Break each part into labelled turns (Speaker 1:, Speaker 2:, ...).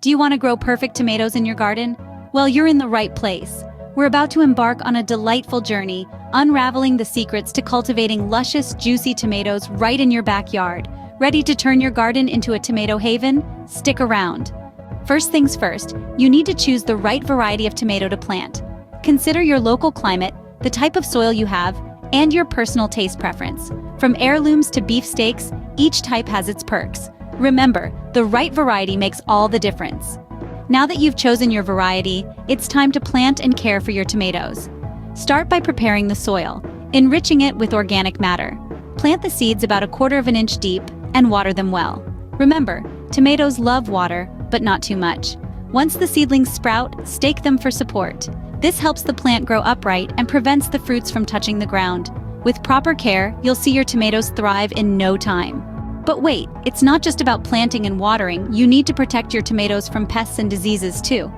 Speaker 1: Do you want to grow perfect tomatoes in your garden? Well, you're in the right place. We're about to embark on a delightful journey, unraveling the secrets to cultivating luscious, juicy tomatoes right in your backyard. Ready to turn your garden into a tomato haven? Stick around. First things first, you need to choose the right variety of tomato to plant. Consider your local climate, the type of soil you have, and your personal taste preference. From heirlooms to beefsteaks, each type has its perks. Remember, the right variety makes all the difference. Now that you've chosen your variety, it's time to plant and care for your tomatoes. Start by preparing the soil, enriching it with organic matter. Plant the seeds about 1/4 inch deep and water them well. Remember, tomatoes love water, but not too much. Once the seedlings sprout, stake them for support. This helps the plant grow upright and prevents the fruits from touching the ground. With proper care, you'll see your tomatoes thrive in no time. But wait, it's not just about planting and watering. You need to protect your tomatoes from pests and diseases too.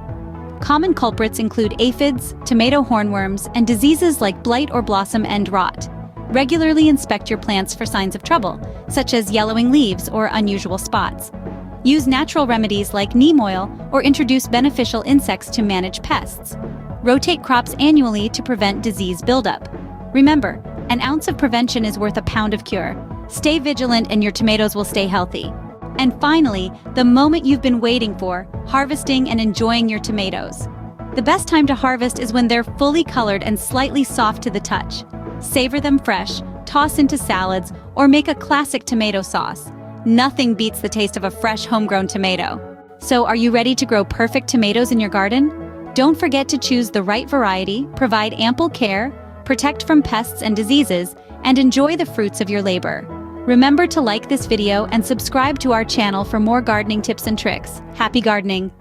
Speaker 1: Common culprits include aphids, tomato hornworms, and diseases like blight or blossom end rot. Regularly inspect your plants for signs of trouble, such as yellowing leaves or unusual spots. Use natural remedies like neem oil or introduce beneficial insects to manage pests. Rotate crops annually to prevent disease buildup. Remember, an ounce of prevention is worth a pound of cure. Stay vigilant and your tomatoes will stay healthy. And finally, the moment you've been waiting for, harvesting and enjoying your tomatoes. The best time to harvest is when they're fully colored and slightly soft to the touch. Savor them fresh, toss into salads, or make a classic tomato sauce. Nothing beats the taste of a fresh homegrown tomato. So are you ready to grow perfect tomatoes in your garden? Don't forget to choose the right variety, provide ample care, protect from pests and diseases, and enjoy the fruits of your labor. Remember to like this video and subscribe to our channel for more gardening tips and tricks. Happy gardening!